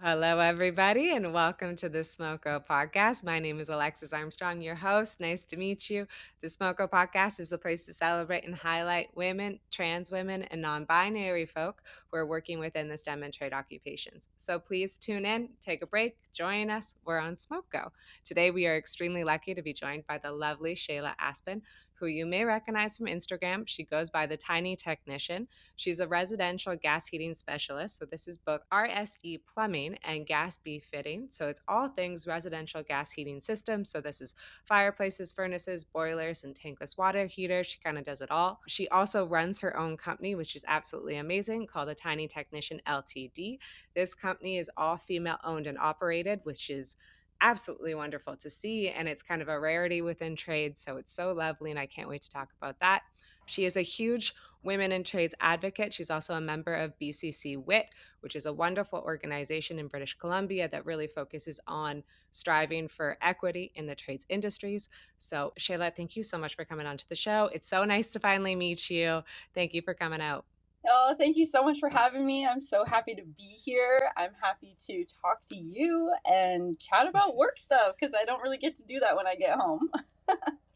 Hello, everybody, and welcome to the Smoko podcast. My name is Alexis Armstrong, your host. Nice to meet you. The Smoko podcast is a place to celebrate and highlight women, trans women, and non binary folk who are working within the STEM and trade occupations. So please tune in, take a break, join us. We're on Smoko. Today, we are extremely lucky to be joined by the lovely Shayla Aspen, who you may recognize from Instagram. She goes by the Tiny Technician. She's a residential gas heating specialist. So this is both RSE plumbing and gas B fitting. So it's all things residential gas heating systems. So this is fireplaces, furnaces, boilers, and tankless water heaters. She kind of does it all. She also runs her own company, which is absolutely amazing, called the Tiny Technician Ltd. This company is all female owned and operated, which is absolutely wonderful to see. And it's kind of a rarity within trade. So it's so lovely. And I can't wait to talk about that. She is a huge women in trades advocate. She's also a member of BCC WIT, which is a wonderful organization in British Columbia that really focuses on striving for equity in the trades industries. So, Shayla, thank you so much for coming on to the show. It's so nice to finally meet you. Thank you for coming out. Oh, thank you so much for having me. I'm so happy to be here. I'm happy to talk to you and chat about work stuff because I don't really get to do that when I get home.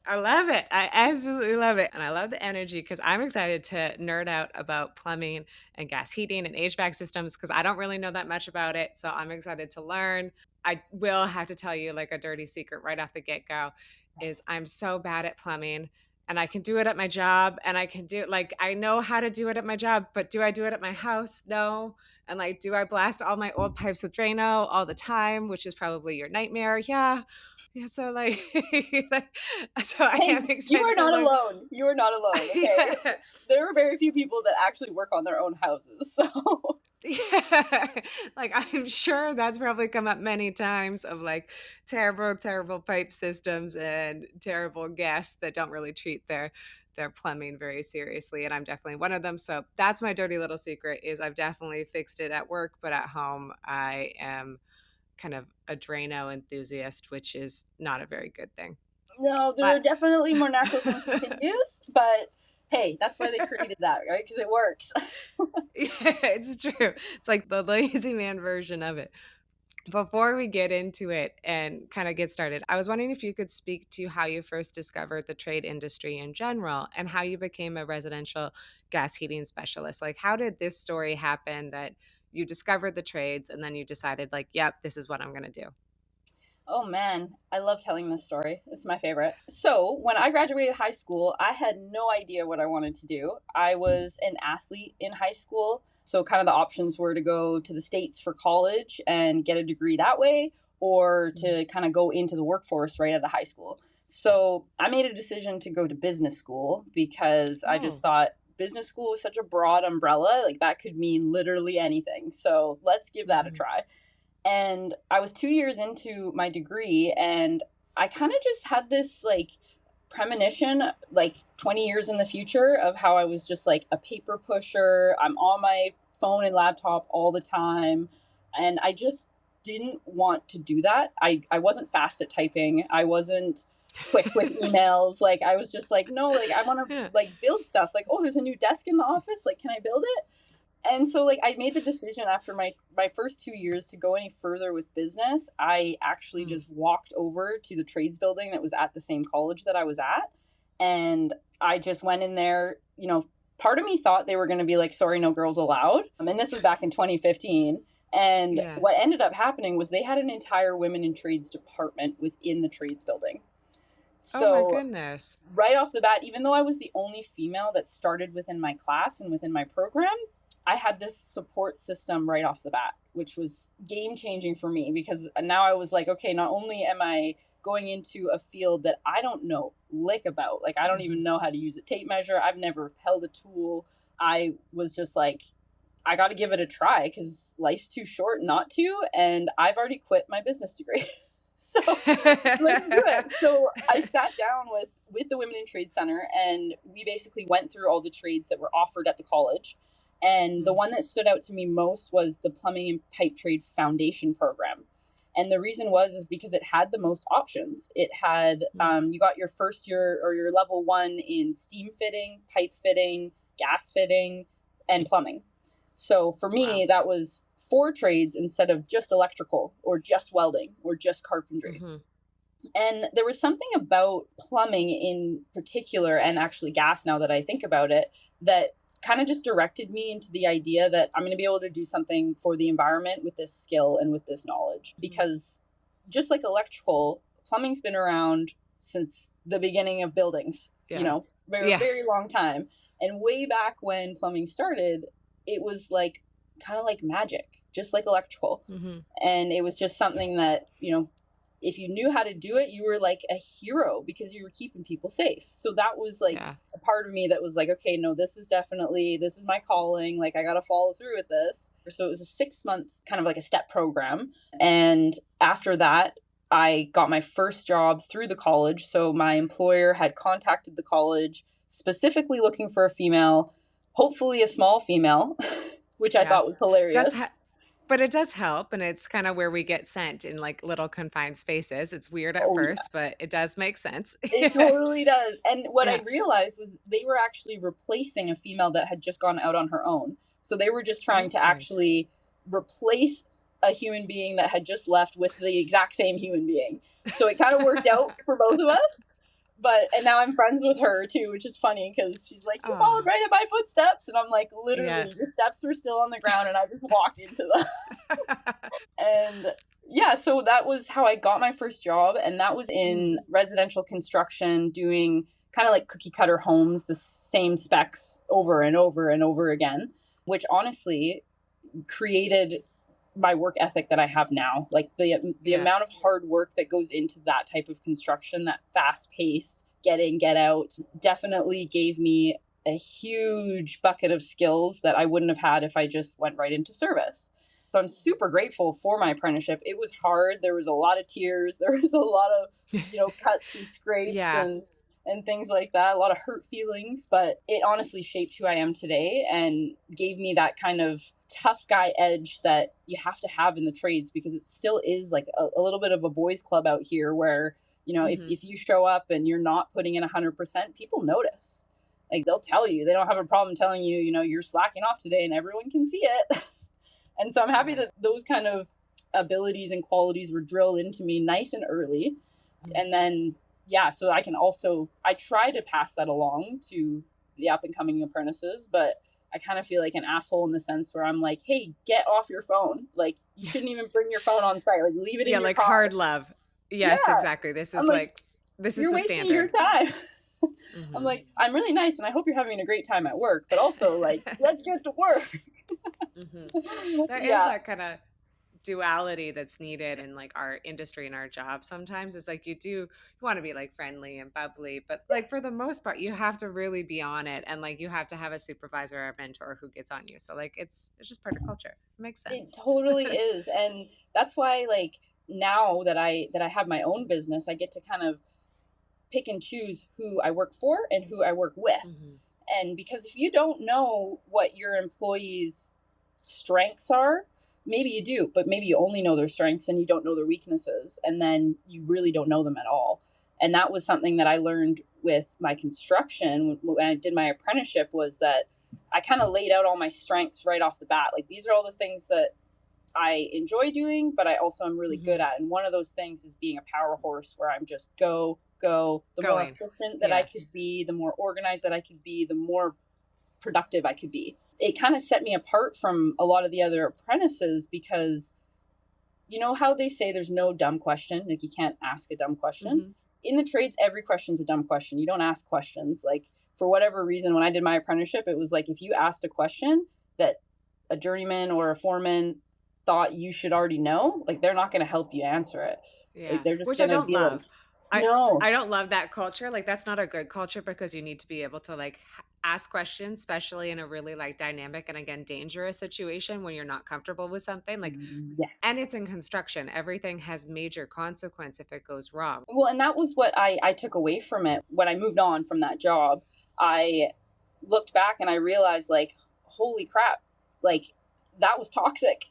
I love it. I absolutely love it. And I love the energy because I'm excited to nerd out about plumbing and gas heating and HVAC systems because I don't really know that much about it. So I'm excited to learn. I will have to tell you like a dirty secret right off the get-go is I'm so bad at plumbing and I can do it at my job and I can do like I know how to do it at my job, but do I do it at my house? No. And like do I blast all my old pipes with Drano all the time, which is probably your nightmare? Yeah. Yeah, so like, so I Hey, am you excited are to not learn. alone. You are not alone, okay? Yeah. There are very few people that actually work on their own houses. So, Yeah. Like I'm sure that's probably come up many times of like terrible, terrible pipe systems and terrible guests that don't really treat their plumbing very seriously. And I'm definitely one of them. So that's my dirty little secret is I've definitely fixed it at work, but at home I am kind of a Drano enthusiast, which is not a very good thing. no, there But are definitely more natural things you can use, but hey, that's why they created that, right? Because it works. yeah, it's true. It's like the lazy man version of it. Before we get into it and kind of get started, I was wondering if you could speak to how you first discovered the trade industry in general and how you became a residential gas heating specialist. Like, how did this story happen that you discovered the trades and then you decided, like, yep, this is what I'm going to do? Oh man, I love telling this story. It's my favorite. So, when I graduated high school, I had no idea what I wanted to do. I was an athlete in high school. So, kind of the options were to go to the States for college and get a degree that way, or to kind of go into the workforce right out of high school. So, I made a decision to go to business school because I just Oh, thought business school was such a broad umbrella. Like, that could mean literally anything. So, let's give that a mhm. try. And I was 2 years into my degree, and I kind of just had this like premonition, like 20 years in the future, of how I was just like a paper pusher. I'm on my phone and laptop all the time. And I just didn't want to do that. I wasn't fast at typing. I wasn't quick with emails. Like I was just like, no, like I want to Yeah. like build stuff. Like, oh, there's a new desk in the office. Like, can I build it? And so like I made the decision after my first 2 years to go any further with business. I actually Mm. just walked over to the trades building that was at the same college that I was at, and I just went in there. Part of me thought they were going to be like, sorry, no girls allowed, and this was back in 2015. And Yeah. what ended up happening was they had an entire women in trades department within the trades building. Oh my So goodness. right off the bat, even though I was the only female that started within my class and within my program, I had this support system right off the bat, which was game changing for me because now I was like, okay, not only am I going into a field that I don't know lick about, like I don't Mhm. even know how to use a tape measure, I've never held a tool. I was just like, I got to give it a try because life's too short not to. And I've already quit my business degree. So let's do it. So I sat down with the Women in Trade Center, and we basically went through all the trades that were offered at the college. And the Mm. one that stood out to me most was the Plumbing and Pipe Trade Foundation program. And the reason was is because it had the most options. It had Mm. you got your first year or your level 1 in steam fitting, pipe fitting, gas fitting, and plumbing. So for Wow. me, that was 4 trades instead of just electrical or just welding or just carpentry. Mhm. And there was something about plumbing in particular, and actually gas now that I think about it, that kind of just directed me into the idea that I'm going to be able to do something for the environment with this skill and with this knowledge. Mhm. Because just like electrical, plumbing's been around since the beginning of buildings, Yeah. very, Yeah. very long time. And way back when plumbing started, it was like kind of like magic, just like electrical. Mhm. And it was just something that, if you knew how to do it, you were like a hero because you were keeping people safe. So that was like Yeah. a part of me that was like, okay, no, this is my calling. Like, I got to follow through with this. So it was a 6 month kind of like a step program. And after that, I got my first job through the college. So my employer had contacted the college specifically looking for a female, hopefully a small female, which I Yeah. thought was Does hilarious. ha But it does help, and it's kinda where we get sent in, like, little confined spaces. It's weird at Oh, yeah. first, but it does make sense. It totally does. And what I Yeah. realized was they were actually replacing a female that had just gone out on her own. So they were just trying to Okay. actually replace a human being that had just left with the exact same human being. So it kind of worked out for both of us. And now I'm friends with her too, which is funny because she's like, "You followed Aw. right in my footsteps." And I'm like, Yeah. literally, the steps were still on the ground and I just walked into them. And yeah, so that was how I got my first job. And that was in Mhm. residential construction, doing kind of like cookie cutter homes, the same specs over and over and over again, which honestly created my work ethic that I have now. Like the Yeah. amount of hard work that goes into that type of construction, that fast paced get in, get out, definitely gave me a huge bucket of skills that I wouldn't have had if I just went right into service. So I'm super grateful for my apprenticeship. It was hard. There was a lot of tears. There was a lot of, cuts and scrapes Yeah. and things like that, a lot of hurt feelings, but it honestly shaped who I am today and gave me that kind of tough guy edge that you have to have in the trades, because it still is like a little bit of a boys club out here where, Mhm. if you show up and you're not putting in 100%, people notice. Like, they'll tell you. They don't have a problem telling you, you're slacking off today and everyone can see it. And so I'm happy Yeah. that those kind of abilities and qualities were drilled into me nice and early. Mhm. And then, yeah, so I try to pass that along to the up and coming apprentices, but I kind of feel like an asshole in the sense where I'm like, hey, get off your phone. Like, you shouldn't even bring your phone on site. Like, leave it Yeah, in your like car. hard love. Yes, Yeah. exactly. This I'm is like, like this is you're the wasting your standard. time. I'm Mhm. like, I'm really nice and I hope you're having a great time at work, but also, like, let's get to work. Mhm. There is Yeah. that kinda duality that's needed in like our industry and our job sometimes. It's like you want to be like friendly and bubbly, but like for the most part you have to really be on it, and like you have to have a supervisor or a mentor who gets on you. So like it's just part of culture. It makes It sense. totally is. And that's why, like, now that I have my own business, I get to kind of pick and choose who I work for and who I work with. Hmm. And because if you don't know what your employees' strengths are, maybe you do, but maybe you only know their strengths and you don't know their weaknesses. And then you really don't know them at all. And that was something that I learned with my construction when I did my apprenticeship, was that I kind of laid out all my strengths right off the bat. Like, these are all the things that I enjoy doing, but I also am really good Hmm. at. And one of those things is being a power horse where I'm just go, go. The more Going. efficient that I Yeah. could be, the more organized that I could be, the more productive I could be. It kind of set me apart from a lot of the other apprentices because you know how they say there's no dumb question? Like, you can't ask a dumb question. Hmm. In the trades, every question's a dumb question. You don't ask questions. Like, for whatever reason, when I did my apprenticeship, it was like if you asked a question that a journeyman or a foreman thought you should already know, like, they're not going to help you answer it. Like, Yeah, they're just which I going to don't be like, love. I no. I don't love that culture. Like that's not a good culture because you need to be able to like ask questions, especially in a really like dynamic and again dangerous situation when you're not comfortable with something. Like, Yes. and it's in construction. Everything has major consequence if it goes wrong. Well, and that was what I took away from it when I moved on from that job. I looked back and I realized, like, holy crap, like, that was toxic.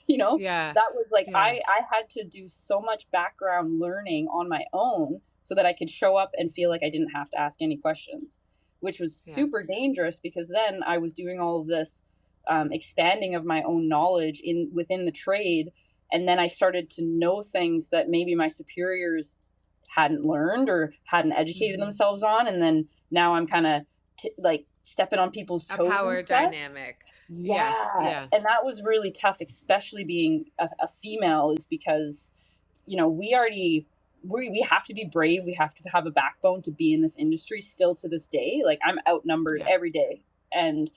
Yeah. That was like, Yeah. I had to do so much background learning on my own so that I could show up and feel like I didn't have to ask any questions, which was Yeah. super dangerous because then I was doing all of this expanding of my own knowledge in within the trade. And then I started to know things that maybe my superiors hadn't learned or hadn't educated Mhm. themselves on. And then now I'm kind of like stepping on people's A toes and power stuff. dynamic. Yes, Yeah. yeah. And that was really tough, especially being a female, is because, we have to be brave. We have to have a backbone to be in this industry still to this day. Like, I'm outnumbered Yeah. every day. And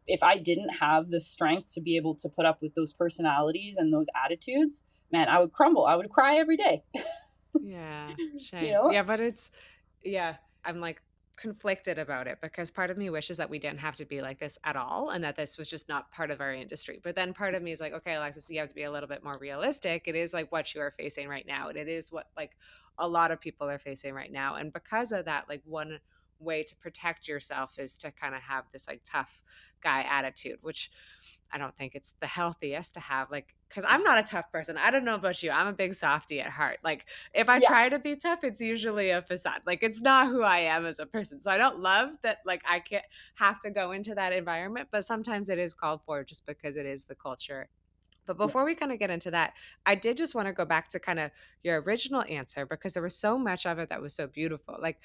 if I didn't have the strength to be able to put up with those personalities and those attitudes, man, I would crumble. I would cry every day. Yeah, you shame. know? Yeah, but it's yeah, I'm, like, conflicted about it because part of me wishes that we didn't have to be like this at all and that this was just not part of our industry. But then part of me is like, "Okay, Alexis, you have to be a little bit more realistic. It is, like, what you are facing right now, and it is what, like, a lot of people are facing right now." And because of that, like, one way to protect yourself is to kinda have this, like, tough guy attitude, which I don't think it's the healthiest to have, like, because I'm not a tough person. I don't know about you. I'm a big softie at heart. Like, if I Yeah. try to be tough, it's usually a facade. Like, it's not who I am as a person. So I don't love that, like, I can't have to go into that environment, but sometimes it is called for just because it is the culture. But Yeah. before we kind of get into that, I did just want to go back to kind of your original answer because there was so much of it that was so beautiful. Like,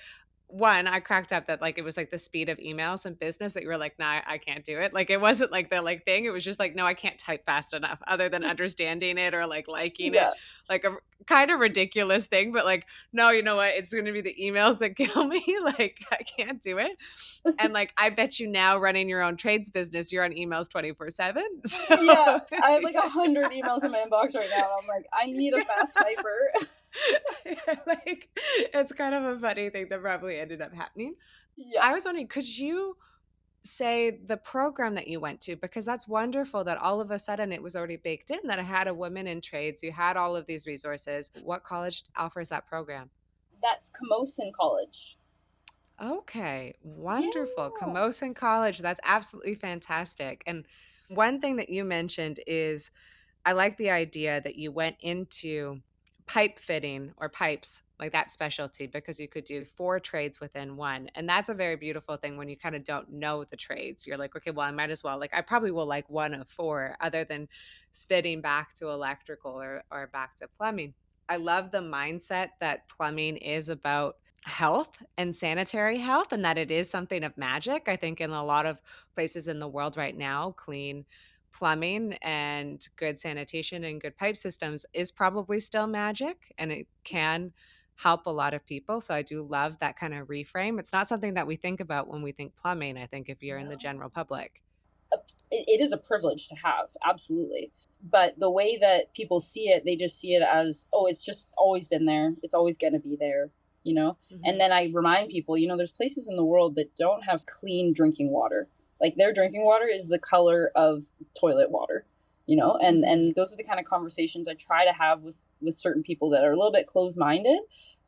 one, I cracked up that like it was like the speed of emails and business that you were like, nah, I can't do it. Like it wasn't like the like thing. It was just like, no, I can't type fast enough, other than understanding it or like liking it. Yeah. Like a kind of ridiculous thing, but like, no, you know what? It's gonna be the emails that kill me. Like I can't do it. And like I bet you now running your own trades business, you're on emails 24/7. Yeah. So I have like 100 emails in my inbox right now. And I'm like, I need a fast typer. like it's kind of a funny thing that probably ended up happening. Yeah. I was wondering, could you say the program that you went to? Because that's wonderful that all of a sudden it was already baked in that it had a women in trades. You had all of these resources. What college offers that program? That's Camosun College. Okay, wonderful. Yeah. Camosun College. That's absolutely fantastic. And one thing that you mentioned is I like the idea that you went into pipe fitting or pipes, like that specialty, because you could do four trades within one. And that's a very beautiful thing when you kind of don't know the trades. You're like, okay, well, I might as well. Like, I probably will like one of four other than fitting back to electrical or back to plumbing. I love the mindset that plumbing is about health and sanitary health and that it is something of magic. I think in a lot of places in the world right now, clean plumbing and good sanitation and good pipe systems is probably still magic and it can help a lot of people. So I do love that kind of reframe. It's not something that we think about when we think plumbing, I think if you're in the No. general public. It is a privilege to have, absolutely. But the way that people see it, they just see it as, oh, it's just always been there. It's always going to be there, you know? And Mhm. then I remind people, there's places in the world that don't have clean drinking water. Like their drinking water is the color of toilet water, Mhm. and those are the kind of conversations I try to have with certain people that are a little bit closed minded,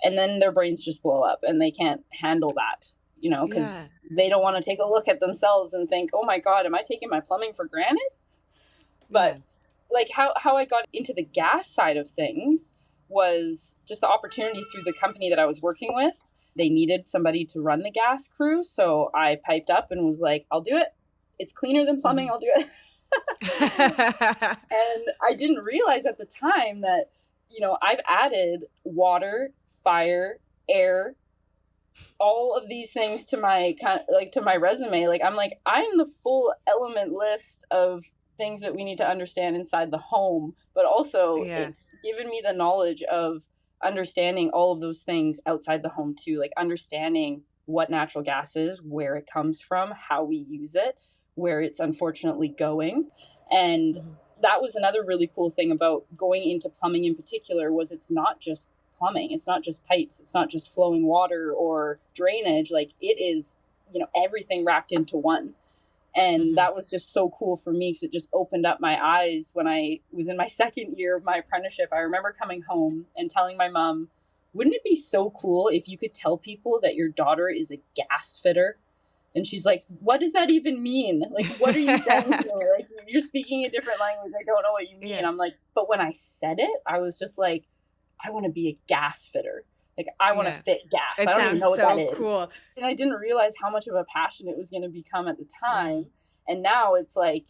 and then their brains just blow up and they can't handle that, Yeah. because they don't want to take a look at themselves and think, oh my God, am I taking my plumbing for granted? But Yeah. like how I got into the gas side of things was just the opportunity through the company that I was working with. They needed somebody to run the gas crew. So I piped up and was like, I'll do it. It's cleaner than plumbing. Mhm. I'll do it. And I didn't realize at the time that, I've added water, fire, air, all of these things to my to my resume. Like I'm the full element list of things that we need to understand inside the home, but also Yeah. it's given me the knowledge of understanding all of those things outside the home too, like understanding what natural gas is, where it comes from, how we use it, where it's unfortunately going. And Mhm. that was another really cool thing about going into plumbing in particular, was it's not just plumbing, it's not just pipes, it's not just flowing water or drainage. Like it is, everything wrapped into one. And Mhm. that was just so cool for me because it just opened up my eyes. When I was in my second year of my apprenticeship, I remember coming home and telling my mom, wouldn't it be so cool if you could tell people that your daughter is a gas fitter? And she's like, what does that even mean? Like, what are you saying to me? Like, you're speaking a different language. I don't know what you mean. Yeah. I'm like, but when I said it, I was just like, I want to be a gas fitter. Like, I want to Yeah. fit gas. It I don't even sounds know what that so is. cool. And I didn't realize how much of a passion it was going to become at the time. Mhm. And now it's like,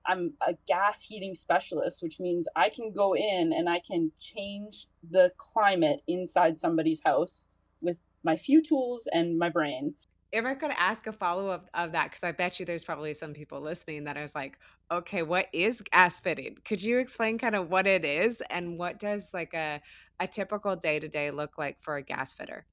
I'm a gas heating specialist, which means I can go in and I can change the climate inside somebody's house with my few tools and my brain. If I could ask a follow-up of that, because I bet you there's probably some people listening that is like, "Okay, what is gas fitting?" Could you explain kind of what it is and what does like a typical day-to-day look like for a gas fitter?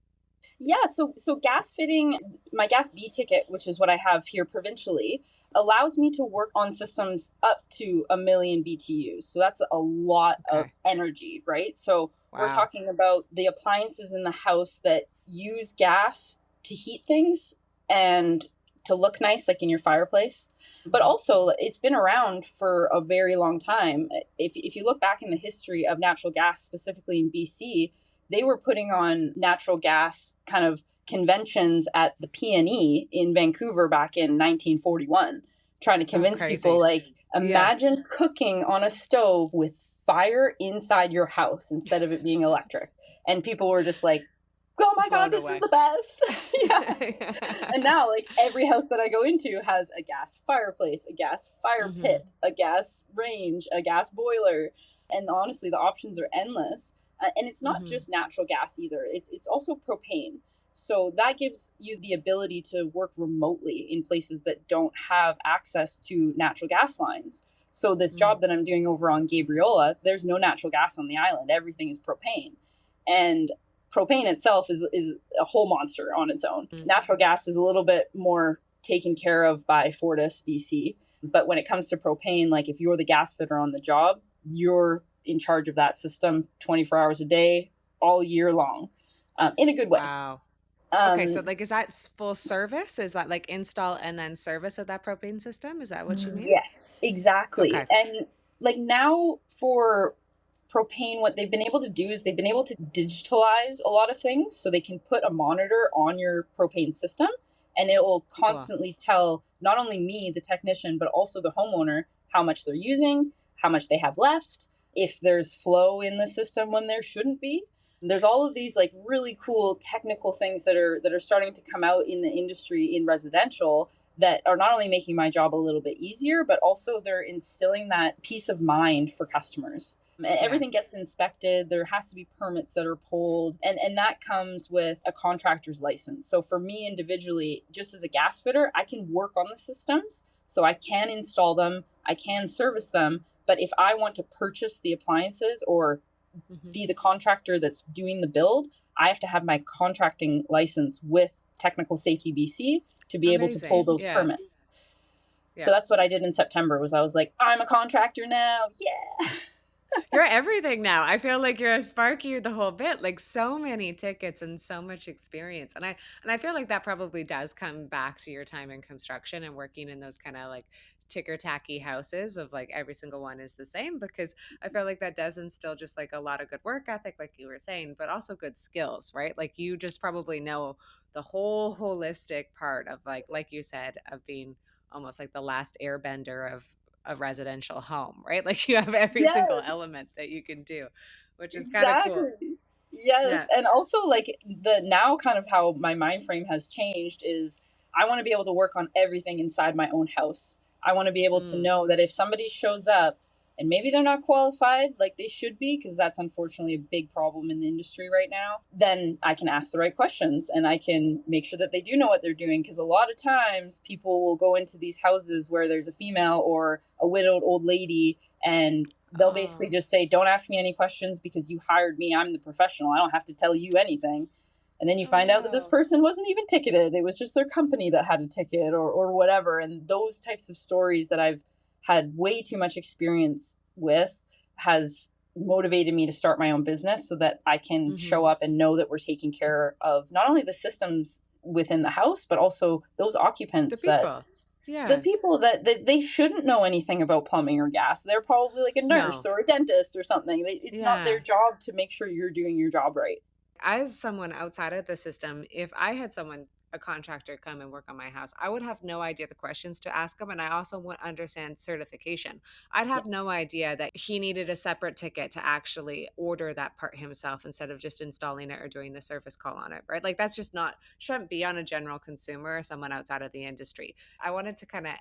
Yeah, so gas fitting, my gas B ticket, which is what I have here provincially, allows me to work on systems up to 1 million BTUs. So that's a lot of Okay. energy, right? So we're Wow. talking about the appliances in the house that use gas to heat things and to look nice, like in your fireplace. But Mhm. also, it's been around for a very long time. If you look back in the history of natural gas, specifically in BC, they were putting on natural gas kind of conventions at the PNE in Vancouver back in 1941, trying to Oh, convince people, crazy. like, Yeah. imagine cooking on a stove with fire inside your house instead of it being electric. And people were just like, oh my God, Blown this is away. the best. Yeah. And now, like, every house that I go into has a gas fireplace, a gas fire Mhm. pit, a gas range, a gas boiler. And honestly, the options are endless. And it's not Mhm. just natural gas either. It's also propane. So that gives you the ability to work remotely in places that don't have access to natural gas lines. So this Mm. job that I'm doing over on Gabriola, there's no natural gas on the island. Everything is propane. And propane itself is a whole monster on its own. Mm. Natural gas is a little bit more taken care of by Fortis BC. But when it comes to propane, like, if you're the gas fitter on the job, you're in charge of that system 24 hours a day, all year long, in a good way. Wow. Okay, so Um, like is that full service? Is that like install and then service of that propane system? Is that what you mean? yes, exactly. Okay. And like now for propane, what they've been able to do is they've been able to digitalize a lot of things. So they can put a monitor on your propane system and it will Cool. constantly tell not only me, the technician, but also the homeowner how much they're using, how much they have left, if there's flow in the system when there shouldn't be. There's all of these like really cool technical things that are starting to come out in the industry in residential that are not only making my job a little bit easier, but also they're instilling that peace of mind for customers. And Yeah. everything gets inspected. There has to be permits that are pulled, and that comes with a contractor's license. So for me individually, just as a gas fitter, I can work on the systems, so I can install them, I can service them. But if I want to purchase the appliances or Mhm. be the contractor that's doing the build, I have to have my contracting license with Technical Safety BC to be able to pull Amazing. those Yeah. permits. So Yeah. that's what I did in September was I was like, I'm a contractor now. Yeah. You're everything now. I feel like you're a Sparky the whole bit, like so many tickets and so much experience. And I feel like that probably does come back to your time in construction and working in those kind of like ticker tacky houses of like every single one is the same because I feel like that does instill just like a lot of good work ethic, like you were saying, but also good skills, right? Like you just probably know the whole holistic part of like you said, of being almost like the last airbender of a residential home, right? Like you have every single Yes. element that you can do, which is kind of cool. Exactly. Yes, Yeah. and also like the now kind of how my mind frame has changed is I want to be able to work on everything inside my own house. I want to be able to Mm. know that if somebody shows up and maybe they're not qualified like they should be, because that's unfortunately a big problem in the industry right now, then I can ask the right questions and I can make sure that they do know what they're doing, because a lot of times people will go into these houses where there's a female or a widowed old lady, and they'll basically Oh. just say, "Don't ask me any questions because you hired me. I'm the professional. I don't have to tell you anything." And then you Oh find out that this no. person wasn't even ticketed. It was just their company that had a ticket or whatever. And those types of stories that I've had way too much experience with has motivated me to start my own business so that I can Hmm. show up and know that we're taking care of not only the systems within the house, but also those The occupants that people. the Yeah. people that they shouldn't know anything about plumbing or gas. They're probably like a nurse No. or a dentist or something. It's not their Yeah. job to make sure you're doing your job right. As someone outside of the system, if I had someone, a contractor come and work on my house, I would have no idea the questions to ask him. And I also wouldn't understand certification. I'd Yeah. have no idea that he needed a separate ticket to actually order that part himself instead of just installing it or doing the service call on it, right? Like that's just not, shouldn't be on a general consumer or someone outside of the industry. I wanted to kind of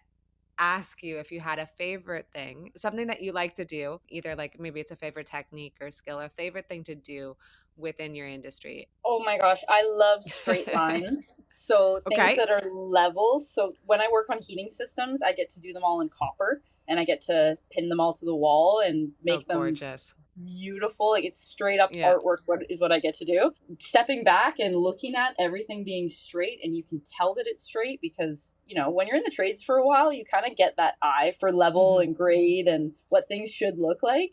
ask you if you had a favorite thing, something that you like to do, either like maybe it's a favorite technique or skill, or favorite thing to do within your industry. Oh my gosh, I love straight lines. So things Okay. that are level. So when I work on heating systems, I get to do them all in copper and I get to pin them all to the wall and Oh, make them gorgeous. beautiful. Like it's straight up Yeah. artwork, what I get to do. Stepping back and looking at everything being straight, and you can tell that it's straight because, when you're in the trades for a while, you kind of get that eye for level Hmm. and grade and what things should look like.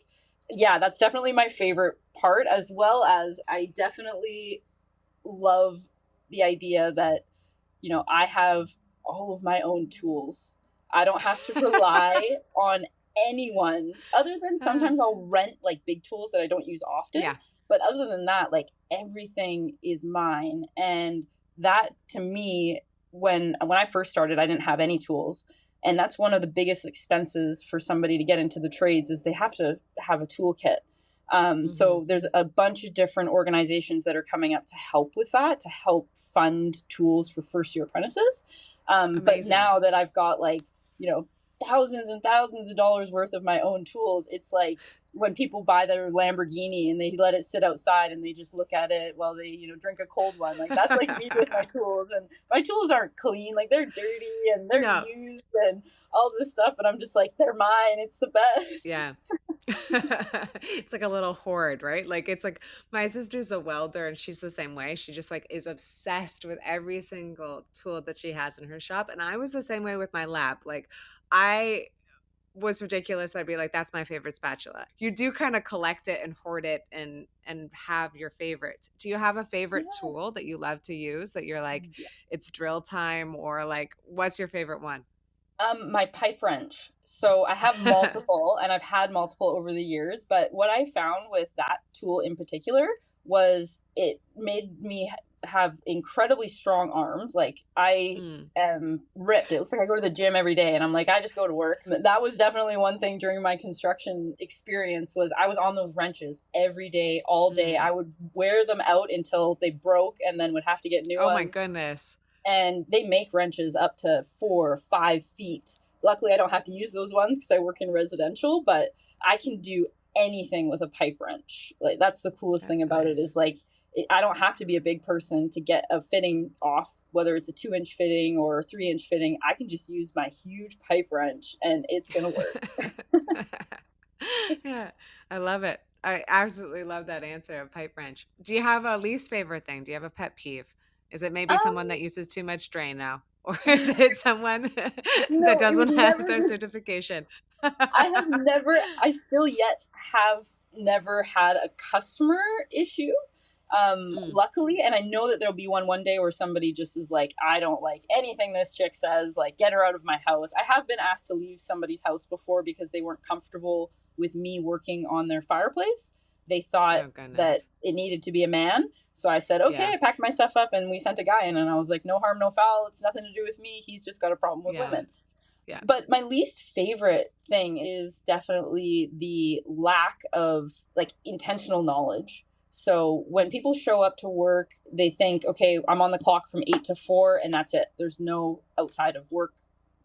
Yeah, that's definitely my favorite part, as well as I definitely love the idea that, I have all of my own tools. I don't have to rely on anyone other than Uh, sometimes I'll rent like big tools that I don't use often. yeah. But other than that, like everything is mine. And that to me, when I first started, I didn't have any tools. And that's one of the biggest expenses for somebody to get into the trades is they have to have a toolkit. Hmm. So there's a bunch of different organizations that are coming up to help with that, to help fund tools for first year apprentices. But Amazing. now that I've got like, thousands and thousands of dollars worth of my own tools, it's like when people buy their Lamborghini and they let it sit outside and they just look at it while they, drink a cold one. Like that's like me with my tools. And my tools aren't clean, like they're dirty and they're No. used and all this stuff. And I'm just like, they're mine. It's the best. Yeah. It's like a little hoard, right? Like it's like my sister's a welder and she's the same way. She just like is obsessed with every single tool that she has in her shop. And I was the same way with my lab. Like I was ridiculous. I'd be like, that's my favorite spatula. You do kind of collect it and hoard it and have your favorites. Do you have a favorite Yeah. tool that you love to use that you're like, it's drill time, or like what's your favorite one? My pipe wrench. So I have multiple and I've had multiple over the years, but what I found with that tool in particular was it made me have incredibly strong arms. Like I Mm, am ripped. It looks like I go to the gym every day and I'm like, I just go to work. That was definitely one thing during my construction experience was I was on those wrenches every day, all day. mm. I would wear them out until they broke and then would have to get new Oh my ones, goodness. and they make wrenches up to 4 or 5 feet. Luckily, I don't have to use those ones because I work in residential, but I can do anything with a pipe wrench. Like that's the coolest thing That's about it is nice. like I don't have to be a big person to get a fitting off, whether it's a 2 inch fitting or a 3 inch fitting. I can just use my huge pipe wrench and it's gonna work. Yeah, I love it. I absolutely love that answer, a pipe wrench. Do you have a least favorite thing? Do you have a pet peeve? Is it maybe someone Um, that uses too much drain now? Or is it someone that it would doesn't have never their be. certification? I still yet have never had a customer issue. Mm, Luckily, and I know that there'll be one day where somebody just is like, I don't like anything this chick says, like, get her out of my house. I have been asked to leave somebody's house before because they weren't comfortable with me working on their fireplace. They thought oh that goodness. it needed to be a man. So I said, okay, Yeah. I packed my stuff up and we sent a guy in. And I was like, no harm, no foul. It's nothing to do with me. He's just got a problem with Yeah. women. Yeah. But my least favorite thing is definitely the lack of like intentional knowledge. So when people show up to work, they think, okay, I'm on the clock from 8 to 4 and that's it. There's no outside of work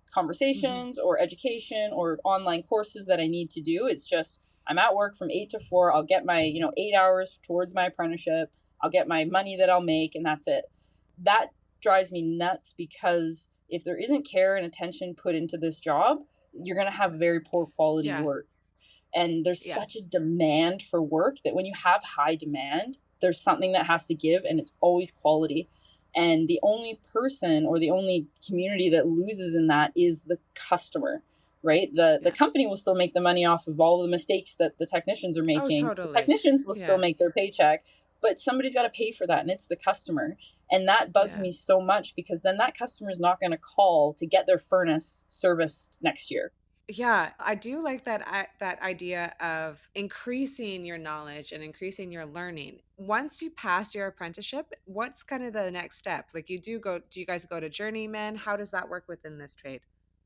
Hmm. conversations or education or online courses that I need to do. It's just I'm at work from 8 to 4. I'll get my, 8 hours towards my apprenticeship. I'll get my money that I'll make and that's it. That drives me nuts because if there isn't care and attention put into this job, you're going to have very poor quality Yeah. work. And there's Yeah. such a demand for work that when you have high demand, there's something that has to give, and it's always quality. And the only person or the only community that loses in that is the customer, right? The Yeah. company will still make the money off of all the mistakes that the technicians are Oh, making. The totally. technicians will still Yeah. make their paycheck, but somebody's got to pay for that, and it's the customer. And that bugs Yeah. me so much because then that customer is not going to call to get their furnace serviced next year. Yeah, I do like that idea of increasing your knowledge and increasing your learning. Once you pass your apprenticeship, what's kind of the next step? Like do you guys go to journeyman? How does that work within this trade?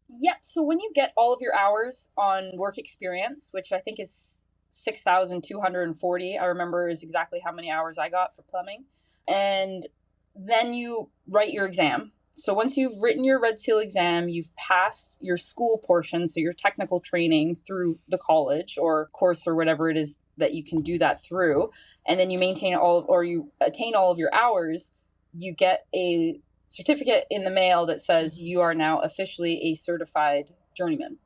Yeah, so when you get all of your hours on work experience, which I think is 6,240, I remember is exactly how many hours I got for plumbing. And then you write your exam. So once you've written your Red Seal exam, you've passed your school portion, so your technical training through the college or course or whatever it is that you can do that through, and then you maintain all or you attain all of your hours, you get a certificate in the mail that says Mhm. you are now officially a certified journeyman.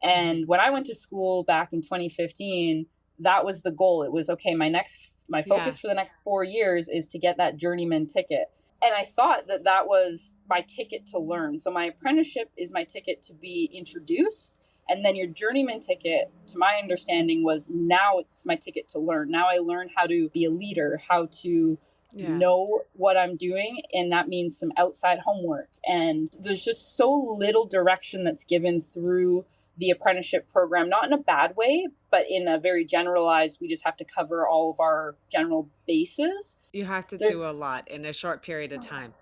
Mhm. And when I went to school back in 2015, that was the goal. It was okay, my Yeah. focus for the next 4 years is to get that journeyman ticket. And I thought that that was my ticket to learn. So my apprenticeship is my ticket to be introduced, and then your journeyman ticket, to my understanding, was now it's my ticket to learn. Now I learn how to be a leader, how to Yeah. know what I'm doing, and that means some outside homework. And there's just so little direction that's given through the apprenticeship program, not in a bad way, but in a very generalized, we just have to cover all of our general bases. You have to do a There's lot in a short period of time.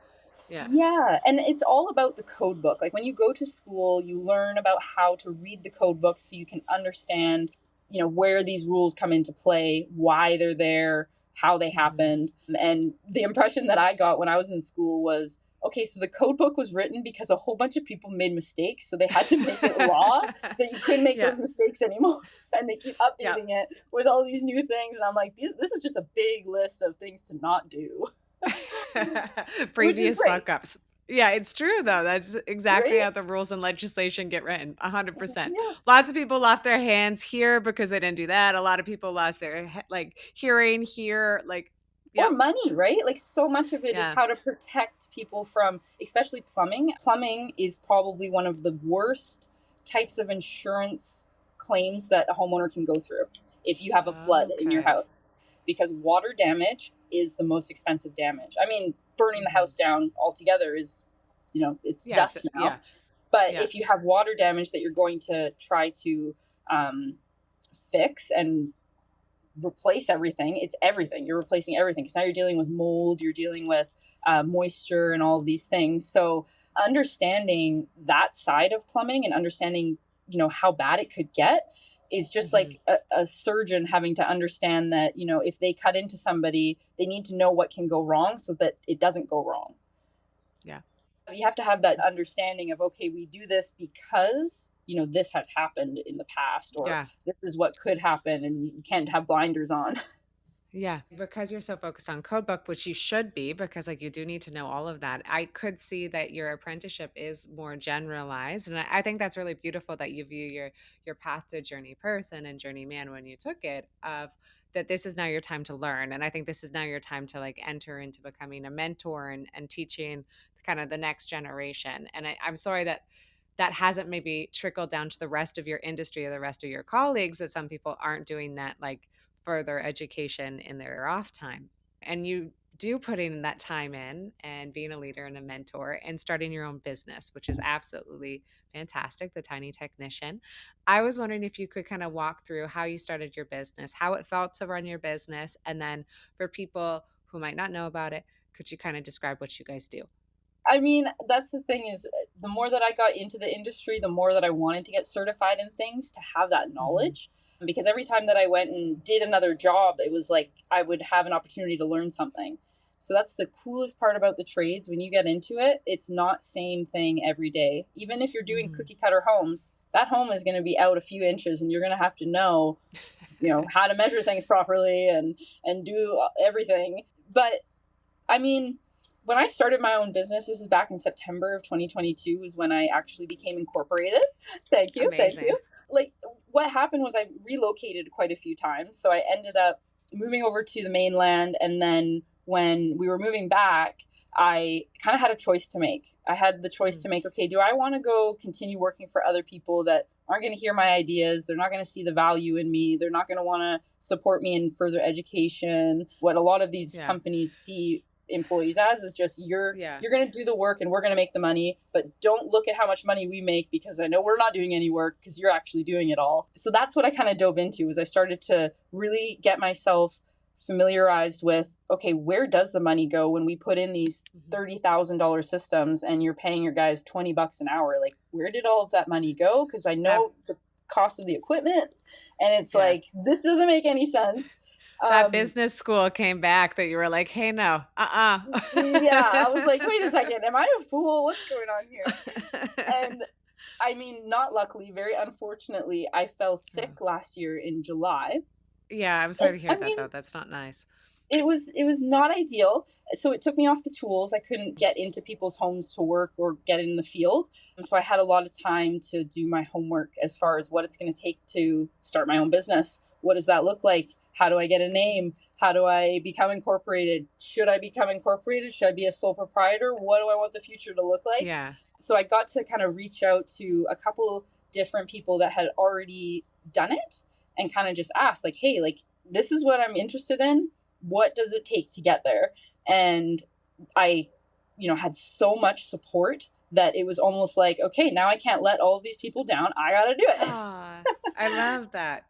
Yeah. Yeah, and it's all about the code book. Like when you go to school, you learn about how to read the code book so you can understand, where these rules come into play, why they're there, how they Mhm. happened. And the impression that I got when I was in school was, okay, so the code book was written because a whole bunch of people made mistakes, so they had to make it law that you couldn't make Yeah. those mistakes anymore. And they keep Yep. updating it with all these new things. And I'm like, this is just a big list of things to not do, which is Previous great, fuck ups. Yeah, it's true though. That's exactly right? how the rules and legislation get written. 100%. Yeah. Lots of people lost their hands here because they didn't do that. A lot of people lost their like hearing here. Like, Or yep. money, right? Like so much of it is Yeah. how to protect people from, especially plumbing. Plumbing is probably one of the worst types of insurance claims that a homeowner can go through if you have a flood in your Okay. house, because water damage is the most expensive damage. I mean, burning the Mhm. house down altogether is, it's Yeah. dust now. Yeah. But Yeah. if you have water damage that you're going to try to um, fix and replace everything, it's everything. You're replacing everything because now you're dealing with mold, you're dealing with moisture, and all of these things. So understanding that side of plumbing and understanding, how bad it could get is just Mhm. like a surgeon having to understand that, if they cut into somebody, they need to know what can go wrong so that it doesn't go wrong. Yeah. You have to have that understanding of, okay, we do this because, this has happened in the past, or Yeah. this is what could happen, and you can't have blinders on. Yeah, because you're so focused on code book, which you should be, because like you do need to know all of that. I could see that your apprenticeship is more generalized, and I think that's really beautiful that you view your path to journey person and journey man when you took it of that this is now your time to learn, and I think this is now your time to like enter into becoming a mentor and teaching kind of the next generation. And I'm sorry that that hasn't maybe trickled down to the rest of your industry or the rest of your colleagues that some people aren't doing that like further education in their off time. And you do putting that time in and being a leader and a mentor and starting your own business, which is absolutely fantastic, the Tiny Technician. I was wondering if you could kind of walk through how you started your business, how it felt to run your business, and then for people who might not know about it, could you kind of describe what you guys do? I mean, that's the thing is, the more that I got into the industry, the more that I wanted to get certified in things to have that Hmm. knowledge. Because every time that I went and did another job, it was like I would have an opportunity to learn something. So that's the coolest part about the trades. When you get into it, it's not same thing every day. Even if you're doing Hmm. cookie cutter homes, that home is going to be out a few inches, and you're going to have to know, how to measure things properly and do everything. But I mean, when I started my own business, this is back in September of 2022, was when I actually became incorporated. Thank you. Thank you. Amazing. Like, what happened was I relocated quite a few times. So I ended up moving over to the mainland. And then when we were moving back, I kind of had a choice to make. I had the choice Mm. to make, okay, do I want to go continue working for other people that aren't going to hear my ideas? They're not going to see the value in me. They're not going to want to support me in further education. What a lot of these Yeah. companies see employees as is just, Yeah. you're going to do the work and we're going to make the money, but don't look at how much money we make, because I know we're not doing any work because you're actually doing it all. So that's what I kind of dove into, is I started to really get myself familiarized with, okay, where does the money go when we put in these Mhm. $30,000 systems and you're paying your guys $20 an hour? Like, where did all of that money go? Because I Ab- know the cost of the equipment, and it's yeah. like, this doesn't make any sense. That Um, business school came back that you were like, "Hey, no, yeah, I was like, wait a second, am I a fool? What's going on here? And I mean, not luckily, very unfortunately, I fell Oh. sick last year in July. Yeah, I'm sorry And to hear I that mean, though. That's not nice. it was not ideal. So it took me off the tools. I couldn't get into people's homes to work or get in the field. And so I had a lot of time to do my homework as far as what it's going to take to start my own business. What does that look like? How do I get a name? How do I become incorporated? Should I become incorporated? Should I be a sole proprietor? What do I want the future to look like? Yeah. So I got to kind of reach out to a couple different people that had already done it and kind of just ask, like, hey, like, this is what I'm interested in. What does it take to get there? And I, had so much support that it was almost like, okay, now I can't let all of these people down. I got to do it. Ah, I love that.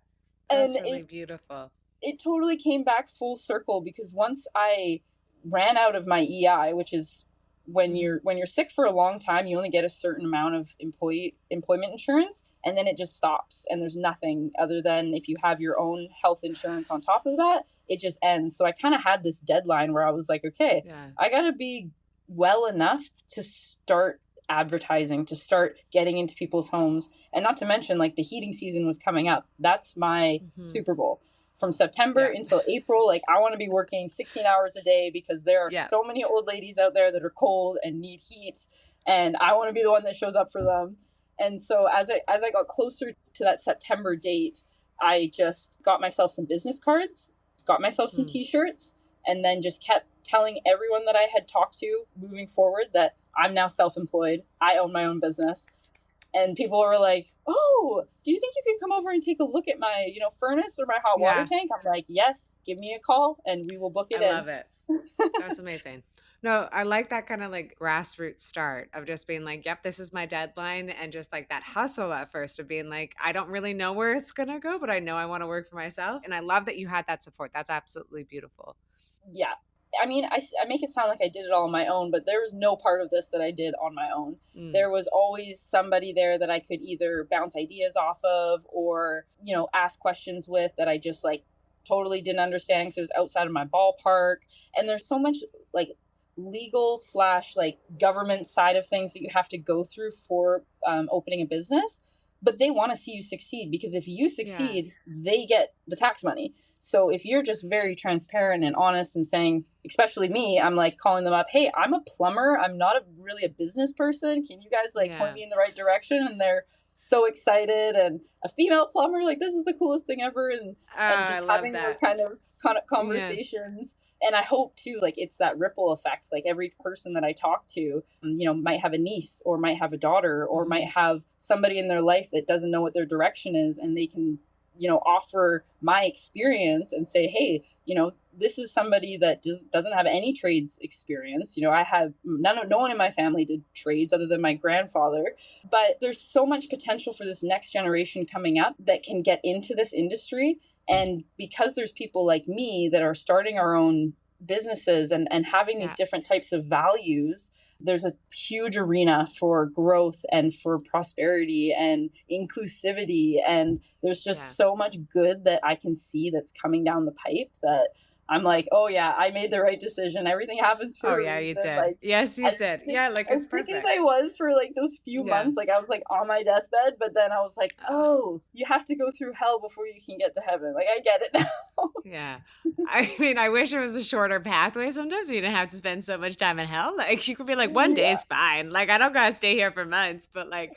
And That's really beautiful. it totally came back full circle because once I ran out of my EI, which is Mhm. when you're sick for a long time, you only get a certain amount of employment insurance, and then it just stops, and there's nothing other than if you have your own health insurance on top of that, it just ends. So I kind of had this deadline where I was like, okay, Yeah. I got to be well enough to start advertising, to start getting into people's homes, and not to mention like the heating season was coming up. That's my Mhm. Super Bowl from September Yeah. until April. Like, I want to be working 16 hours a day because there are Yeah. so many old ladies out there that are cold and need heat, and I want to be the one that shows up for them. And so as I got closer to that September date, I just got myself some business cards, got myself some Mm. t-shirts, and then just kept telling everyone that I had talked to moving forward that I'm now self-employed. I own my own business. And people were like, "Oh, do you think you could come over and take a look at my, furnace or my hot water Yeah. tank?" I'm like, "Yes, give me a call and we will book I it in." love it. That's amazing. No, I like that kind of like grassroots start of just being like, yep, this is my deadline. And just like that hustle at first of being like, I don't really know where it's going to go, but I know I want to work for myself. And I love that you had that support. That's absolutely beautiful. Yeah. I mean, I make it sound like I did it all on my own, but there was no part of this that I did on my own. Mm. There was always somebody there that I could either bounce ideas off of or, ask questions with that I just like totally didn't understand because it was outside of my ballpark. And there's so much like legal slash like government side of things that you have to go through for opening a business. But they want to see you succeed because if you Yeah. succeed, they get the tax money. So if you're just very transparent and honest and saying, especially me, I'm like calling them up, hey, I'm a plumber. I'm not really a business person. Can you guys like point Yeah. me in the right direction? And they're so excited. And a female plumber, like this is the coolest thing ever. Oh, And I just love having those that. kind of Yeah. conversations. And I hope too, like it's that ripple effect. Like every person that I talk to, might have a niece or might have a daughter or might Hmm. have somebody in their life that doesn't know what their direction is, and they can offer my experience and say, hey, this is somebody that doesn't have any trades experience. I have no one in my family did trades other than my grandfather, but there's so much potential for this next generation coming up that can get into this industry. And because there's people like me that are starting our own businesses and having these Yeah. different types of values, there's a huge arena for growth and for prosperity and inclusivity. And there's Yeah. just so much good that I can see that's coming down the pipe that I'm like, oh yeah, I made the right decision. Everything happens Oh, for a yeah, you reason. did. Like Yes, you as did. sick Yeah. Like it's as sick as perfect. I was for like those few Yeah. months, like I was like on my deathbed, but then I was like, Ugh. oh, you have to go through hell before you can get to heaven. Like I get it now. Yeah. I mean, I wish it was a shorter pathway sometimes so you didn't have to spend so much time in hell. Like, you could be like, one Yeah. day's fine. Like, I don't gotta stay here for months, but like,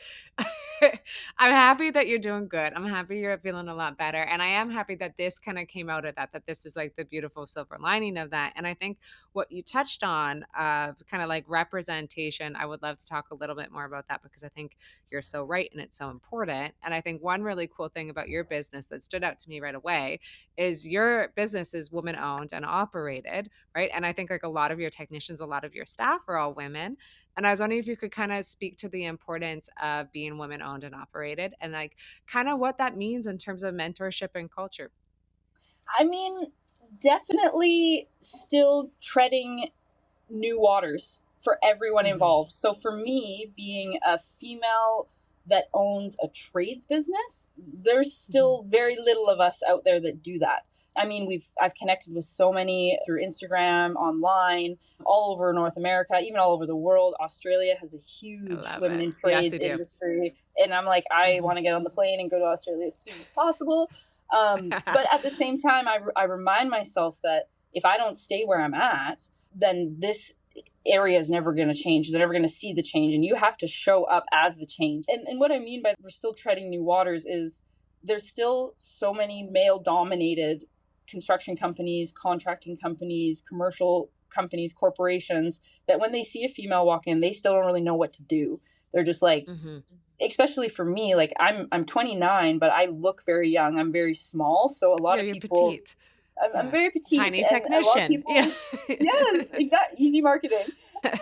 I'm happy that you're doing good. I'm happy you're feeling a lot better. And I am happy that this kind of came out of that this is like the beautiful silver lining of that. And I think what you touched on of kind of like representation, I would love to talk a little bit more about that because I think you're so right and it's so important. And I think one really cool thing about your business that stood out to me right away is your business is woman owned and operated, right? And I think like a lot of your technicians, a lot of your staff are all women. And I was wondering if you could kind of speak to the importance of being women owned and operated and like kind of what that means in terms of mentorship and culture. I mean, definitely still treading new waters for everyone Hmm. involved. So for me, being a female that owns a trades business, there's Hmm. still very little of us out there that do that. I mean, I've connected with so many through Instagram, online, all over North America, even all over the world. Australia has a I huge love women it. in Yes, trades they do. industry, and I'm like, I Mhm. want to get on the plane and go to Australia as soon as possible. But at the same time, I remind myself that if I don't stay where I'm at, then this area is never going to change. They're never going to see the change, and you have to show up as the change. And what I mean by we're still treading new waters is there's still so many male dominated construction companies, contracting companies, commercial companies, corporations, that when they see a female walk in, they still don't really know what to do. They're just like, Mhm. especially for me, like I'm 29, but I look very young. I'm very small, so a lot Yeah, of you're people, petite. I'm Yeah. very petite, Tiny and a lot of technician. Yeah. people, yes, exact, easy marketing.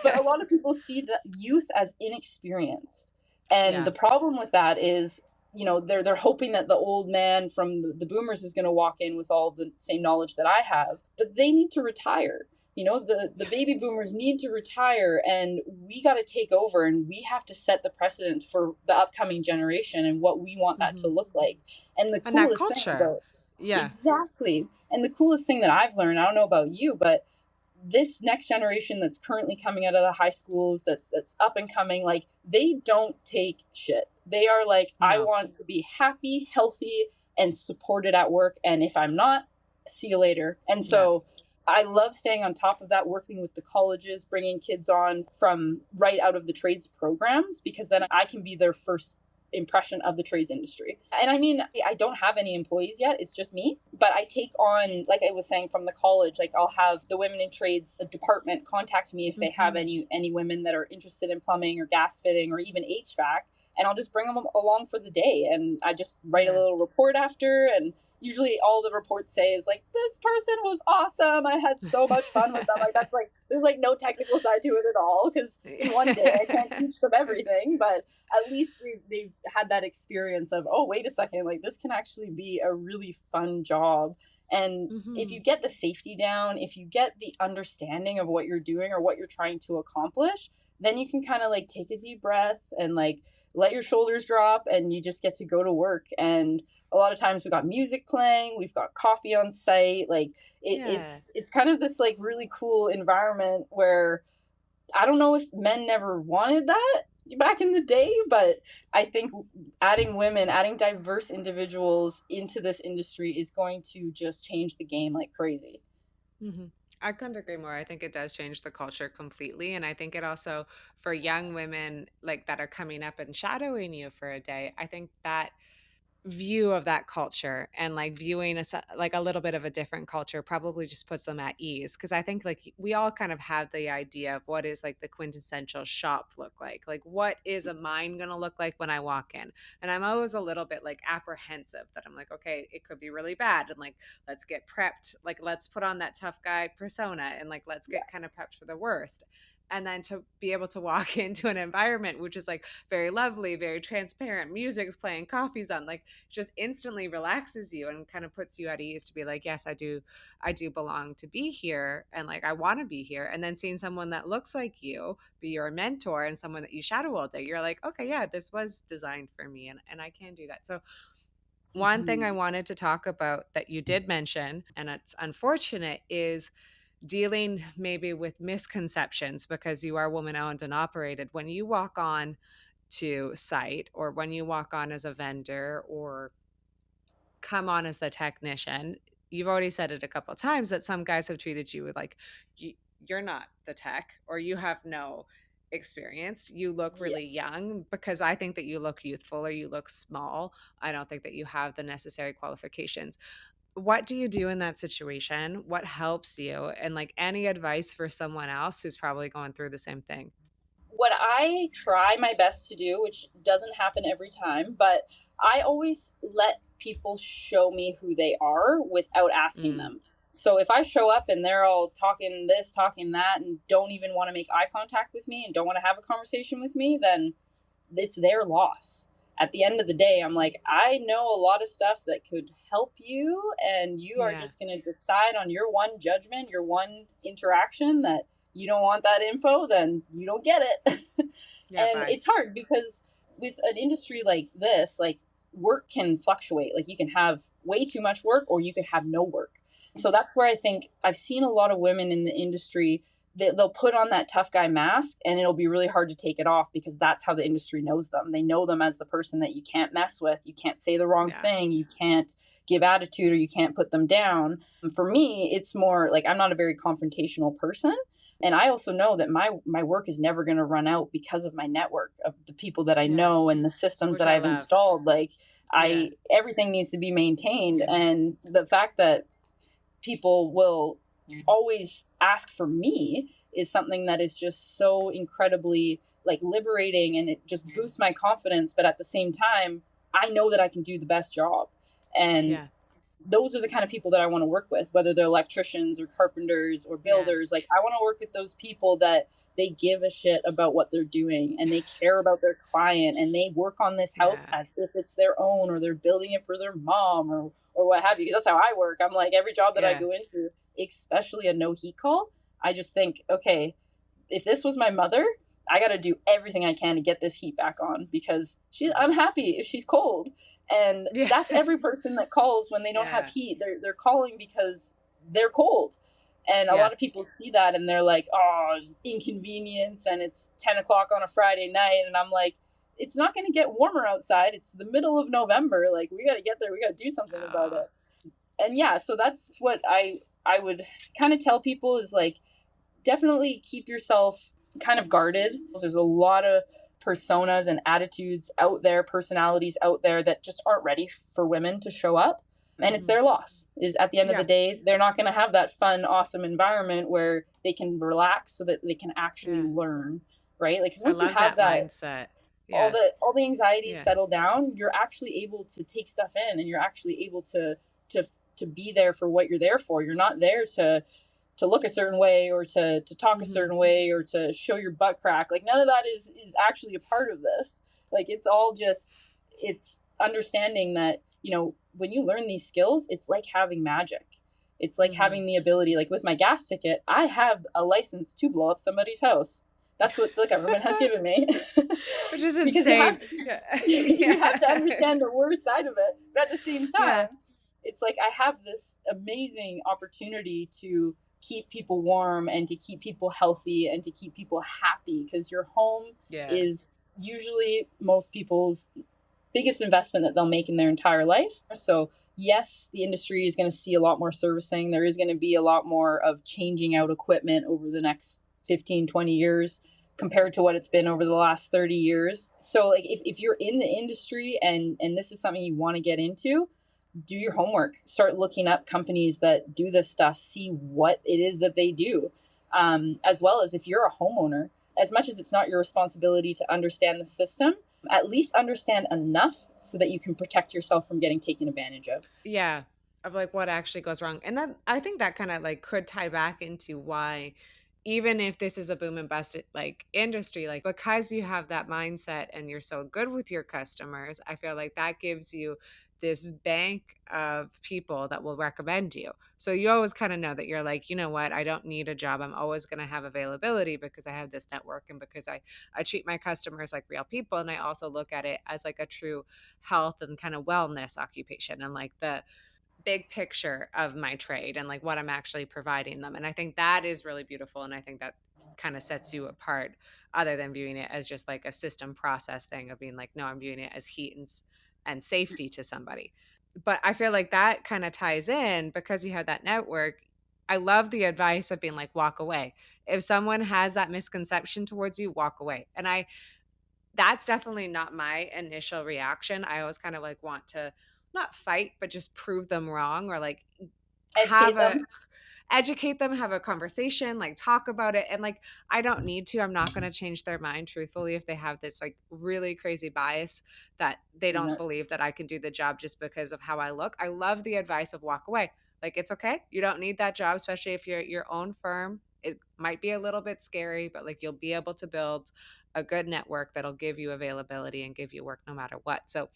But a lot of people see the youth as inexperienced, and the Yeah. problem with that is, they're hoping that the old man from the boomers is going to walk in with all the same knowledge that I have, but they need to retire. The baby boomers need to retire, and we got to take over, and we have to set the precedent for the upcoming generation and what we want that to Mhm. look like. And the And that coolest thing culture. about Yeah. Exactly. And the coolest thing that I've learned, I don't know about you, but this next generation that's currently coming out of the high schools, that's up and coming, like, they don't take shit. They are like, I No. want to be happy, healthy, and supported at work, and if I'm not, see you later. And Yeah. so I love staying on top of that, working with the colleges, bringing kids on from right out of the trades programs, because then I can be their first impression of the trades industry. And I mean, I don't have any employees yet. It's just me. But I take on, like I was saying, from the college, like I'll have the women in trades department contact me if they have Mhm. any women that are interested in plumbing or gas fitting or even HVAC. And I'll just bring them along for the day. And I just write a Yeah. little report after. And usually all the reports say is like, this person was awesome. I had so much fun with them. Like, that's like, there's like no technical side to it at all. Because in one day I can't teach them everything, but at least they've had that experience of, oh, wait a second, like, this can actually be a really fun job. And if you Mhm. get the safety down, if you get the understanding of what you're doing or what you're trying to accomplish, then you can kind of like take a deep breath and like let your shoulders drop, and you just get to go to work. And a lot of times we got music playing, we've got coffee on site, like Yeah. it's kind of this like really cool environment where I don't know if men never wanted that back in the day, but I think adding women, adding diverse individuals into this industry is going to just change the game like crazy. Mhm. I couldn't agree more. I think it does change the culture completely, and I think it also for young women, like, that are coming up and shadowing you for a day, I think that view of that culture and like viewing like a little bit of a different culture probably just puts them at ease because I think like we all kind of have the idea of what is like the quintessential shop look like what is a mine going to look like when I walk in, and I'm always a little bit like apprehensive that I'm like, okay, it could be really bad, and like let's get prepped, like let's put on that tough guy persona and like let's Yeah. get kind of prepped for the worst. And then to be able to walk into an environment which is like very lovely, very transparent, music's playing, coffee's on, like just instantly relaxes you and kind of puts you at ease to be like, yes, I do belong to be here, and like I want to be here. And then seeing someone that looks like you be your mentor and someone that you shadow all day, you're like, okay, yeah, this was designed for me, and I can do that. So one thing Mhm. I wanted to talk about that you did mention, and it's unfortunate, is dealing maybe with misconceptions because you are woman owned and operated. When you walk on to site or when you walk on as a vendor or come on as the technician, you've already said it a couple of times that some guys have treated you with like, you're not the tech or you have no experience. You look Yeah. really young because I think that you look youthful or you look small. I don't think that you have the necessary qualifications. What do you do in that situation? What helps you? And like any advice for someone else who's probably going through the same thing? What I try my best to do, which doesn't happen every time, but I always let people show me who they are without asking Mm, them. So if I show up and they're all talking this, talking that, and don't even want to make eye contact with me and don't want to have a conversation with me, then it's their loss. At the end of the day, I'm like, I know a lot of stuff that could help you, and you are yeah. just going to decide on your one judgment, your one interaction that you don't want that info, then you don't get it. Yeah. And Bye. it's hard because with an industry like this, like, work can fluctuate. Like, you can have way too much work or you could have no work. So that's where I think I've seen a lot of women in the industry that they'll put on that tough guy mask and it'll be really hard to take it off because that's how the industry knows them. They know them as the person that you can't mess with, you can't say the wrong Yeah. thing, you can't give attitude or you can't put them down. And for me, it's more like I'm not a very confrontational person. And I also know that my work is never going to run out because of my network of the people that I Yeah. know and the systems Which that I I've love. installed. Like Yeah. I everything needs to be maintained. And the fact that people will always ask for me is something that is just so incredibly like liberating, and it just boosts my confidence, but at the same time I know that I can do the best job. And Yeah. those are the kind of people that I want to work with, whether they're electricians or carpenters or Yeah. builders. Like I want to work with those people that they give a shit about what they're doing and they care about their client and they work on this house Yeah. as if it's their own or they're building it for their mom or what have you. Because that's how I work. I'm like every job that I Yeah. go into, especially a no heat call, I just think, okay, if this was my mother, I got to do everything I can to get this heat back on because she's Mhm. unhappy if she's cold. And Yeah. that's every person that calls when they don't have Yeah. heat. They're calling because they're cold. And a Yeah. lot of people see that and they're like, oh, inconvenience. And it's 10 o'clock on a Friday night. And I'm like, it's not going to get warmer outside. It's the middle of November. Like, we got to get there. We got to do something about Oh. it. And yeah, so that's what I would kind of tell people is like, definitely keep yourself kind of guarded. There's a lot of personas and attitudes out there, personalities out there that just aren't ready for women to show up. And it's Mhm. their loss. Is at the end of the Yeah. day, they're not going to have that fun, awesome environment where they can relax so that they can actually Yeah. learn, right? Like, 'cause I once you love have that that, mindset. all Yeah. the anxieties Yeah. settle down, you're actually able to take stuff in, and you're actually able to to be there for what you're there for. You're not there to look a certain way or to talk a Mhm. certain way or to show your butt crack. Like none of that is actually a part of this. Like it's all just it's understanding that, you know, when you learn these skills, it's like having magic. It's like Mhm. having the ability, like with my gas ticket, I have a license to blow up somebody's house. That's what the government has given me. Which is Because you have insane. Yeah. you have to Yeah. understand the worst side of it. But at the same Yeah. time, it's like I have this amazing opportunity to keep people warm and to keep people healthy and to keep people happy because your home Yeah. is usually most people's biggest investment that they'll make in their entire life. So, yes, the industry is going to see a lot more servicing. There is going to be a lot more of changing out equipment over the next 15, 20 years compared to what it's been over the last 30 years. So, like, if you're in the industry and this is something you want to get into, do your homework. Start looking up companies that do this stuff, see what it is that they do. As well as if you're a homeowner, as much as it's not your responsibility to understand the system, at least understand enough so that you can protect yourself from getting taken advantage of. Yeah, of, like, what actually goes wrong, and then I think that kinda, like, could tie back into why even if this is a boom and bust, like, industry, like, because you have that mindset and you're so good with your customers, I feel like that gives you this bank of people that will recommend you. So you always kinda know that you're like, "You know what? I don't need a job. I'm always gonna have availability because I have this network and because I treat my customers like real people, and I also look at it as, like, a true health and kind of wellness occupation and like the big picture of my trade and like what I'm actually providing them. And I think that is really beautiful. And I think that kind of sets you apart other than viewing it as just like a system process thing of being like, no, I'm viewing it as heat and safety to somebody. But I feel like that kind of ties in because you have that network. I love the advice of being like, walk away. If someone has that misconception towards you, walk away. And that's definitely not my initial reaction. I always kind of like want to not fight, but just prove them wrong or like have Educate a them. educate them, have a conversation, like talk about it. And like I don't need to. I'm not going to change their mind truthfully if they have this like really crazy bias that they don't believe that I can do the job just because of how I look. I love the advice of walk away. Like it's okay. You don't need that job, especially if you're at your own firm. It might be a little bit scary, but like you'll be able to build a good network that'll give you availability and give you work no matter what. So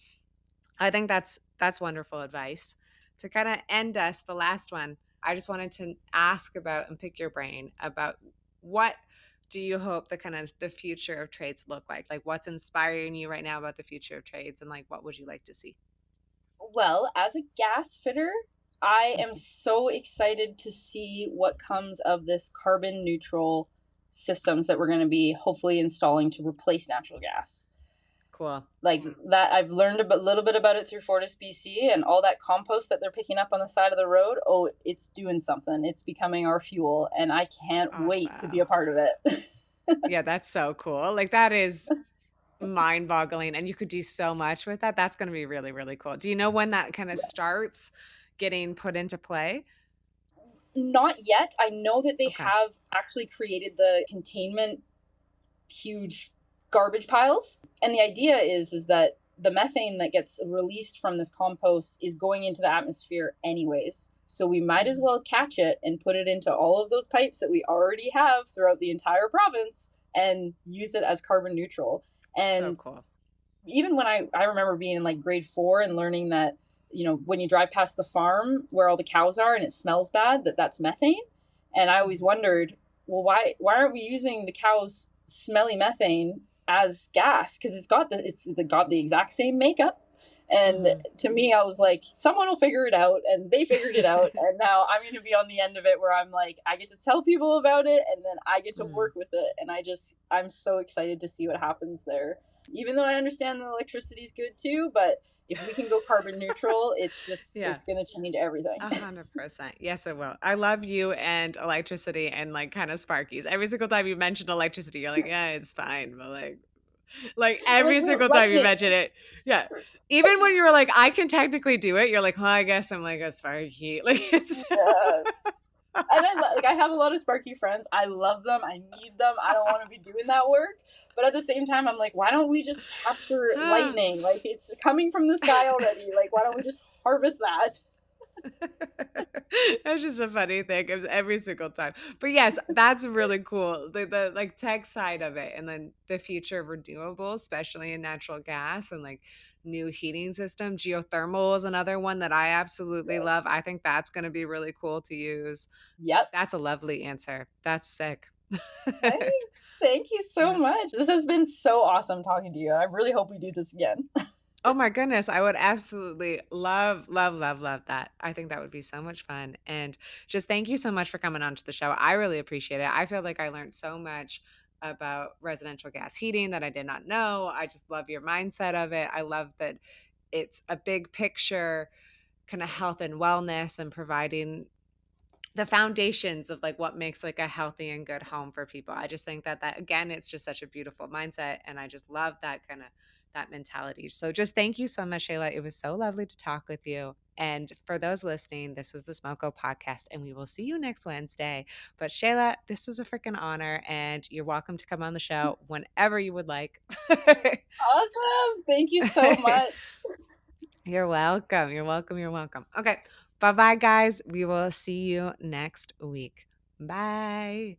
I think that's wonderful advice. To kind of end us, the last one, I just wanted to ask about and pick your brain about what do you hope the kind of the future of trades look like? Like what's inspiring you right now about the future of trades and like what would you like to see? Well, as a gas fitter, I am so excited to see what comes of this carbon neutral systems that we're going to be hopefully installing to replace natural gas. Cool. Like that, I've learned a little bit about it through Fortis BC, and all that compost that they're picking up on the side of the road. Oh, it's doing something. It's becoming our fuel, and I can't wait to be Awesome. a part of it. Yeah, that's so cool. Like that is mind-boggling, and you could do so much with that. That's gonna be really, really cool. Do you know when that kinda starts getting put into play? Not yet. I know that they Okay. have actually created the containment huge garbage piles. And the idea is that the methane that gets released from this compost is going into the atmosphere anyways. So we might as Mhm. well catch it and put it into all of those pipes that we already have throughout the entire province and use it as carbon neutral. So And cool. even when I remember being in like grade 4 and learning that, when you drive past the farm where all the cows are and it smells bad, that's methane. And I always Mhm. wondered, well, why aren't we using the cows smelly methane as gas? Because it's got the exact same makeup. And Mhm. to me, I was like, someone will figure it out, and they figured it out, and now I'm going to be on the end of it, where I'm like, I get to tell people about it, and then I get to Mm. work with it, and I'm so excited to see what happens there. Even though I understand that electricity is good too, but if we can go carbon neutral, Yeah. it's going to change everything. 100%. Yes, it will. I love you and electricity and, like, kinda Sparkies. Every single time you mention electricity, you're like, "Yeah, it's fine," but, like, I'm like, every we're single time running you it. mention it, yeah. Even when you were like, "I can technically do it," you're like, "Well, I guess I'm like a Sparky." Like, it's Yeah. And I have a lot of Sparky friends. I love them. I need them. I don't want to be doing that work. But at the same time, I'm like, why don't we just capture lightning? Like it's coming from the sky already. Like why don't we just harvest that? That's just a funny thing. It was every single time. But yes, that's really cool. The like tech side of it and then the future of renewables, especially in natural gas and like new heating system. Geothermal is another one that I absolutely Yep. love. I think that's going to be really cool to use. Yep. That's a lovely answer. That's sick. Thanks. Thank you so Yeah. much. This has been so awesome talking to you. I really hope we do this again. Oh my goodness, I would absolutely love, love, love, love that. I think that would be so much fun. And just thank you so much for coming onto the show. I really appreciate it. I feel like I learned so much about residential gas heating that I did not know. I just love your mindset of it. I love that it's a big picture kind of health and wellness and providing the foundations of like what makes like a healthy and good home for people. I just think that again, it's just such a beautiful mindset, and I just love that kind of that mentality. So just thank you so much, Shayla. It was so lovely to talk with you. And for those listening, this was the Smoko podcast, and we will see you next Wednesday. But Shayla, this was a freaking honor, and you're welcome to come on the show whenever you would like. Awesome. Thank you so much. You're welcome. You're welcome. You're welcome. Okay. Bye bye, guys. We will see you next week. Bye.